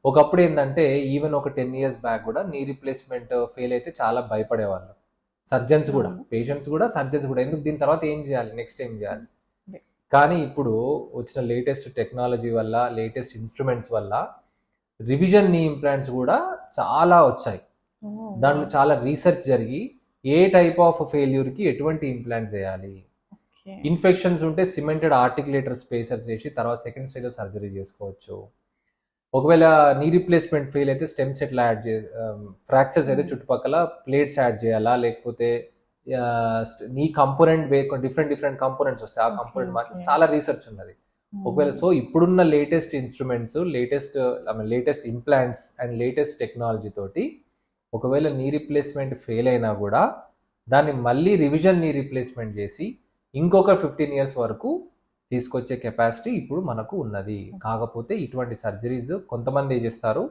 ఒకప్పుడు ఏంటంటే ఈవెన్ ఒక 10 years బ్యాక్ కూడా నీ రీప్లేస్మెంట్ ఫెయిల్ అయితే చాలా భయపడేవాళ్ళు. సర్జన్స్ కూడా, అవును. పేషెంట్స్ కూడా, సర్జన్స్ కూడా. ఎందుకు దీని తర్వాత ఏం చేయాలి, నెక్స్ట్ ఏం చేయాలి. అదే. కానీ ఇప్పుడు వచ్చిన లేటెస్ట్ టెక్నాలజీ వల్ల, లేటెస్ట్ ఇన్స్ట్రుమెంట్స్ వల్ల రివిజన్ నీ ఇంప్లాంట్స్ కూడా చాలా వచ్చాయి. ఓహ్! దాంట్లో వావ్! చాలా రీసెర్చ్ జరిగి ఏ టైప్ ఆఫ్ ఫెయిల్యూర్కి ఎటువంటి ఇంప్లాంట్స్ చేయాలి, ఓకే. ఇన్ఫెక్షన్స్ ఉంటే సిమెంటెడ్ ఆర్టికులేటర్ స్పేసర్స్ చేసి తర్వాత సెకండ్ స్టేజ్లో సర్జరీ చేసుకోవచ్చు. ఒకవేళ నీ రీప్లేస్మెంట్ ఫెయిల్ అయితే స్టెమ్ సెట్లు యాడ్ చే ఫ్రాక్చర్స్ అయితే చుట్టుపక్కల ప్లేట్స్ యాడ్ చేయాలా, లేకపోతే నీ కంపోనెంట్ డిఫరెంట్ డిఫరెంట్ కంపోనెంట్స్ వస్తాయి, ఆ ఓకే. కంపోనెంట్ మార్చి ఓకే. చాలా రీసెర్చ్ ఉన్నది. ఒకవేళ సో ఇప్పుడున్న latest instruments, latest implants and latest technology తోటి ఒకవేళ నీ రీప్లేస్మెంట్ ఫెయిల్ అయినా కూడా దాన్ని మళ్ళీ రివిజన్ నీ రీప్లేస్మెంట్ చేసి ఇంకొక 15 years వరకు తీసుకొచ్చే కెపాసిటీ ఇప్పుడు మనకు ఉన్నది. కాకపోతే ఇటువంటి సర్జరీస్ కొంతమంది చేస్తారు,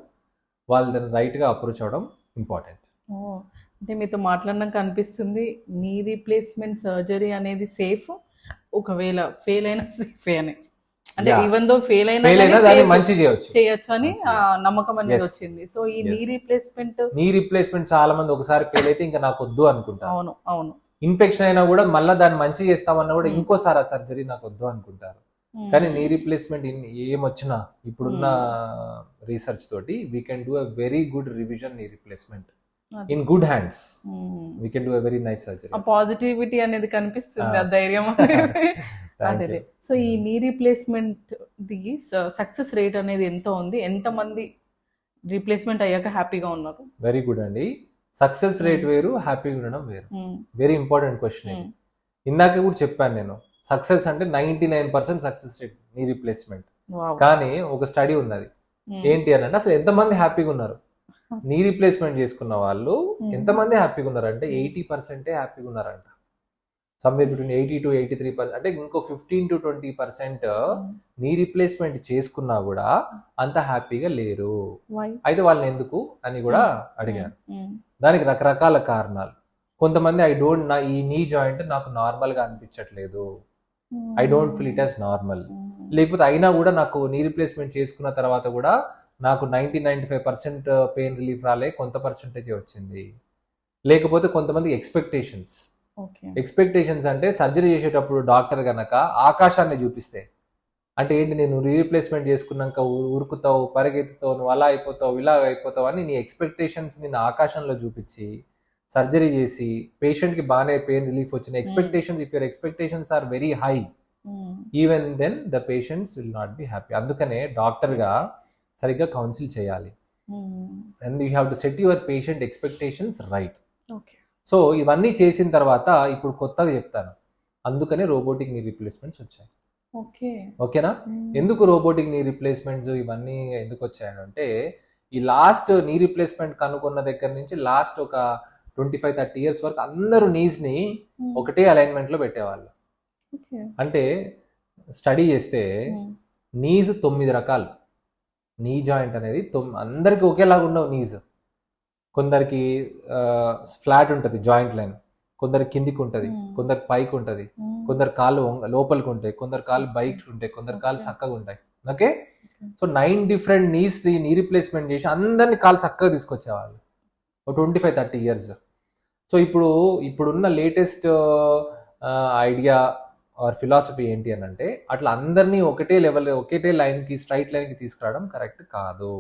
వాళ్ళు దాన్ని రైట్గా అప్రోచ్ అవ్వడం ఇంపార్టెంట్. ఓహ్! అంటే మీతో మాట్లాడినాక అనిపిస్తుంది నీ రీప్లేస్మెంట్ సర్జరీ అనేది సేఫ్. ఒకవేళ ఫెయిల్ అయినా సేఫే అని. అంటే Yeah. ఈవెన్ దో ఫెయిల్ అయినా ఫెయిల్ కానీ అయినా దాన్ని సేఫ్ మంచి చేయొచ్చు. చేయొచ్చు అని మంచి చేయొచ్చు. నమ్మకం అనేది Yes. వచ్చింది. సో ఈ నీ Yes. రీప్లేస్మెంట్ నీ రీప్లేస్మెంట్ చాలా మంది ఒకసారి ఫెయిల్ అయితే ఇంకా నాకు వద్దు అనుకుంటారు. అవును. అవును. ఇన్ఫెక్షన్ అయినా కూడా మళ్ళీ దాన్ని మంచి చేస్తామన్నా కూడా ఇంకోసారి ఆ సర్జరీ నాకు వద్దు అనుకుంటారు. కానీ నీ రీప్లేస్మెంట్ ఏమొచ్చినా ఇప్పుడున్న రీసెర్చ్ తోటి we can do a very good revision knee replacement in good hands. We can do a very nice surgery. ఆ పాజిటివిటీ అనేది కనిపిస్తుంది, ఆ ధైర్యం అనేది. అదే. సో ఈ knee replacement the success rate అనేది ఎంత ఉంది, ఎంతమంది రీప్లేస్మెంట్ అయ్యాక హ్యాపీగా ఉన్నారు? వెరీ గుడ్ అండి. సక్సెస్ రేట్ వేరు, హ్యాపీగా ఉండడం వేరు. వెరీ ఇంపార్టెంట్ క్వశ్చన్ ఇది. ఇందాక కూడా చెప్పాను నేను, సక్సెస్ అంటే 99% సక్సెస్ రేట్ నీ రీప్లేస్మెంట్. కానీ ఒక స్టడీ ఉన్నది, ఏంటి అని అంటే అసలు ఎంతమంది హ్యాపీగా ఉన్నారు నీ రీప్లేస్మెంట్ చేసుకున్న వాళ్ళు, ఎంతమంది హ్యాపీగా ఉన్నారు అంటే 80% హ్యాపీగా ఉన్నారంట. Somewhere between 80 to 83%. అంటే ఇంకో 15 to 20% నీ రీప్లేస్మెంట్ చేసుకున్నా కూడా అంత హ్యాపీగా లేరు. అయితే వాళ్ళని ఎందుకు అని కూడా అడిగారు. దానికి రకరకాల కారణాలు. కొంతమంది ఈ నీ జాయింట్ నాకు నార్మల్ గా అనిపించట్లేదు, I don't feel it as normal. లేకపోతే అయినా కూడా నాకు నీ రీప్లేస్మెంట్ చేసుకున్న తర్వాత కూడా నాకు 90-95% పెయిన్ రిలీఫ్ రాలే, కొంత పర్సెంటేజ్ వచ్చింది. లేకపోతే కొంతమంది ఎక్స్పెక్టేషన్స్ అంటే సర్జరీ చేసేటప్పుడు డాక్టర్ గనక ఆకాశాన్ని చూపిస్తే, అంటే ఏంటి, నేను రీప్లేస్మెంట్ చేసుకున్నాక ఉరుకుతావు, పరిగెత్తుతావు, నువ్వు అలా అయిపోతావు, ఇలా అయిపోతావు అని నీ ఎక్స్పెక్టేషన్స్ నేను ఆకాశంలో చూపించి సర్జరీ చేసి పేషెంట్కి బాగానే పెయిన్ రిలీఫ్ వచ్చిన expectations, if your expectations are very high, even then the patients will not be happy. అందుకనే డాక్టర్గా సరిగ్గా కౌన్సిల్ చేయాలి. And you have to set your patient expectations right. So ఇవన్నీ చేసిన తర్వాత ఇప్పుడు కొత్తగా చెప్తాను, అందుకనే రోబోటిక్ నీ రీప్లేస్మెంట్స్ వచ్చాయి. ఓకేనా? ఎందుకు రోబోటిక్ నీ రిప్లేస్మెంట్స్ ఇవన్నీ ఎందుకు వచ్చాయంటే, ఈ లాస్ట్ నీ రిప్లేస్మెంట్ కనుక్కున్న దగ్గర నుంచి లాస్ట్ ఒక 25-30 years వరకు అందరూ నీస్ ని ఒకటే అలైన్మెంట్ లో పెట్టేవాళ్ళు. అంటే స్టడీ చేస్తే నీస్ 9 రకాలు. నీ జాయింట్ అనేది అందరికి ఒకేలాగా ఉండవు నీస్. కొందరికి ఫ్లాట్ ఉంటుంది జాయింట్ లైన్, కొందరు కిందికి ఉంటుంది, కొందరు పైకి ఉంటుంది, కొందరు కాళ్ళు లోపలికి ఉంటాయి, కొందరు కాళ్ళు బయట ఉంటాయి, కొందరు కాళ్ళు చక్కగా ఉంటాయి. Okay, so 9 different knees knee replacement చేసి అందరినీ కాళ్ళు చక్కగా తీసుకొచ్చేవాళ్ళు 25-30 years. సో ఇప్పుడున్న లేటెస్ట్ ఐడియా ఆర్ ఫిలాసఫీ ఏంటి అని అంటే, అట్లా అందరినీ ఒకటే లెవెల్, ఒకటే లైన్కి, స్ట్రైట్ లైన్కి తీసుకురావడం కరెక్ట్ కాదు.